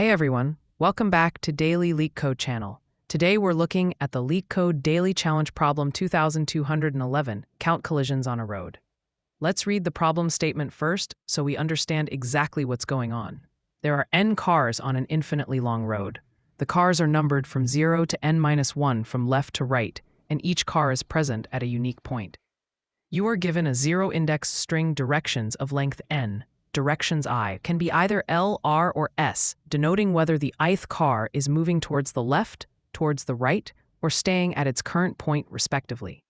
Hey everyone, welcome back to Daily LeetCode channel. Today we're looking at the LeetCode Daily Challenge Problem 2211, Count Collisions on a Road. Let's read the problem statement first so we understand exactly what's going on. There are n cars on an infinitely long road. The cars are numbered from 0 to n-1 from left to right, and each car is present at a unique point. You are given a zero-index string directions of length n. Directions I can be either L, R, or S, denoting whether the ith car is moving towards the left, towards the right, or staying at its current point respectively.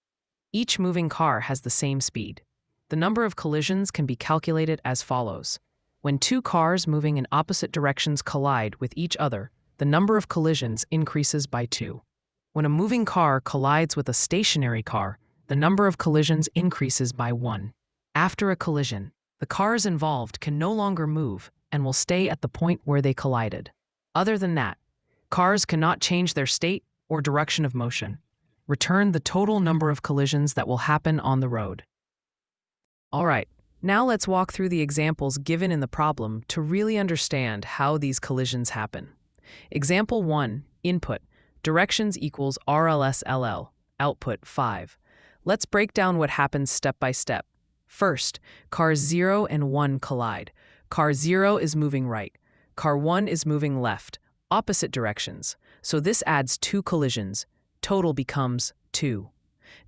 Each moving car has the same speed. The number of collisions can be calculated as follows. When two cars moving in opposite directions collide with each other, the number of collisions increases by 2. When a moving car collides with a stationary car, the number of collisions increases by 1. After a collision, the cars involved can no longer move and will stay at the point where they collided. Other than that, cars cannot change their state or direction of motion. Return the total number of collisions that will happen on the road. All right, now let's walk through the examples given in the problem to really understand how these collisions happen. Example 1, input, directions equals RLSLL, output 5. Let's break down what happens step by step. First, cars 0 and 1 collide. Car 0 is moving right. Car 1 is moving left, opposite directions. So this adds 2 collisions. Total becomes 2.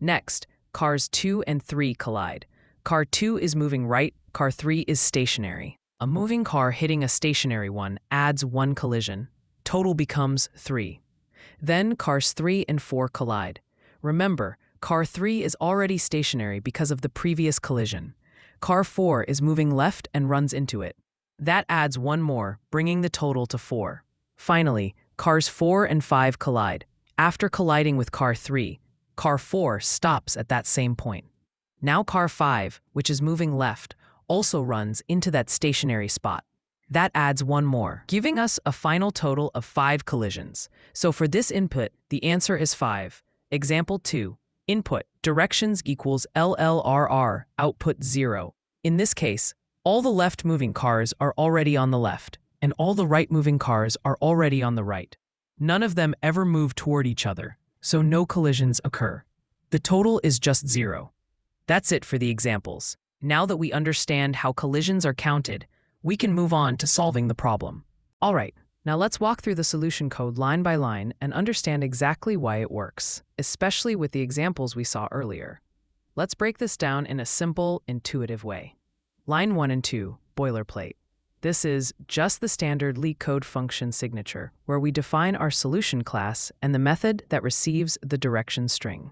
Next, cars 2 and 3 collide. Car 2 is moving right, car 3 is stationary. A moving car hitting a stationary one adds 1 collision. Total becomes 3. Then cars 3 and 4 collide. Remember, car 3 is already stationary because of the previous collision. Car 4 is moving left and runs into it. That adds 1 more, bringing the total to 4. Finally, cars 4 and 5 collide. After colliding with car 3, car 4 stops at that same point. Now car 5, which is moving left, also runs into that stationary spot. That adds 1 more, giving us a final total of 5 collisions. So for this input, the answer is 5. Example 2. Input, directions equals LLRR, output 0. In this case, all the left-moving cars are already on the left, and all the right-moving cars are already on the right. None of them ever move toward each other, so no collisions occur. The total is just 0. That's it for the examples. Now that we understand how collisions are counted, we can move on to solving the problem. All right. Now let's walk through the solution code line by line and understand exactly why it works, especially with the examples we saw earlier. Let's break this down in a simple, intuitive way. Line 1 and 2, boilerplate. This is just the standard LeetCode function signature, where we define our solution class and the method that receives the direction string.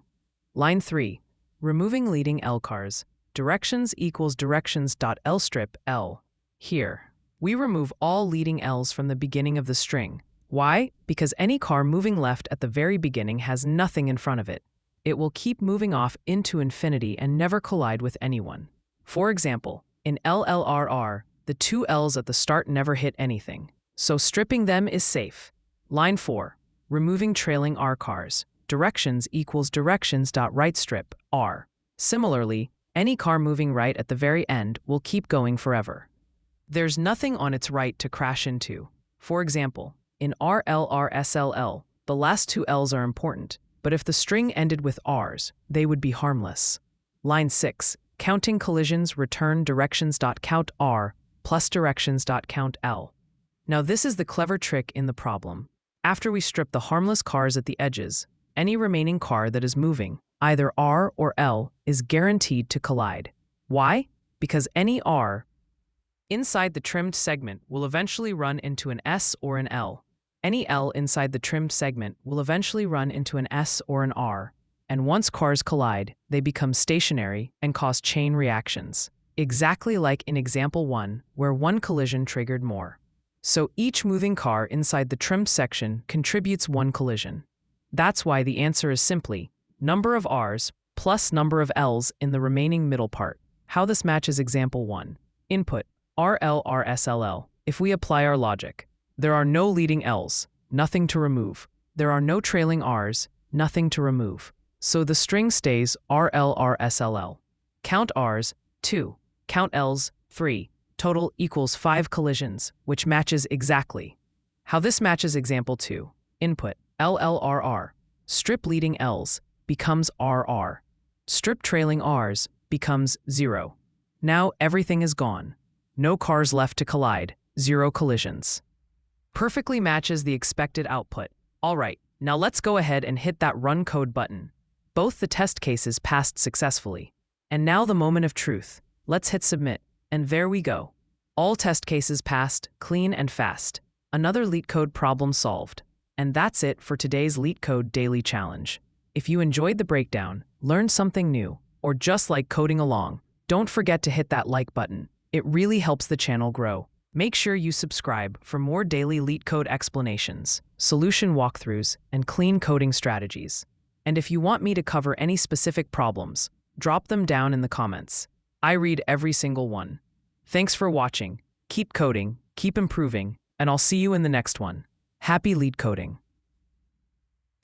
Line 3, removing leading L cars. Directions equals directions.lstrip L. Here, we remove all leading L's from the beginning of the string. Why? Because any car moving left at the very beginning has nothing in front of it. It will keep moving off into infinity and never collide with anyone. For example, in LLRR, the 2 L's at the start never hit anything, so stripping them is safe. Line 4, removing trailing R cars. Directions equals directions.rightstrip R. Similarly, any car moving right at the very end will keep going forever. There's nothing on its right to crash into. For example, in RLRSLL, the last 2 L's are important, but if the string ended with R's, they would be harmless. Line 6, counting collisions return directions.countR plus directions.countL. Now this is the clever trick in the problem. After we strip the harmless cars at the edges, any remaining car that is moving, either R or L, is guaranteed to collide. Why? Because any R inside the trimmed segment will eventually run into an S or an L. Any L inside the trimmed segment will eventually run into an S or an R. And once cars collide, they become stationary and cause chain reactions. Exactly like in example 1, where 1 collision triggered more. So each moving car inside the trimmed section contributes 1 collision. That's why the answer is simply number of R's plus number of L's in the remaining middle part. How this matches example 1. Input, RLRSLL. If we apply our logic, there are no leading L's, nothing to remove. There are no trailing R's, nothing to remove. So the string stays RLRSLL. Count R's, 2. Count L's, 3. Total equals 5 collisions, which matches exactly. How this matches example 2. Input LLRR. Strip leading L's becomes RR. Strip trailing R's becomes 0. Now everything is gone. No cars left to collide, 0 collisions. Perfectly matches the expected output. All right, now let's go ahead and hit that run code button. Both the test cases passed successfully. And now the moment of truth. Let's hit submit. And there we go. All test cases passed, clean and fast. Another LeetCode problem solved. And that's it for today's LeetCode Daily Challenge. If you enjoyed the breakdown, learned something new, or just like coding along, don't forget to hit that like button. It really helps the channel grow. Make sure you subscribe for more daily LeetCode explanations, solution walkthroughs, and clean coding strategies. And if you want me to cover any specific problems, drop them down in the comments. I read every single one. Thanks for watching. Keep coding, keep improving, and I'll see you in the next one. Happy LeetCoding!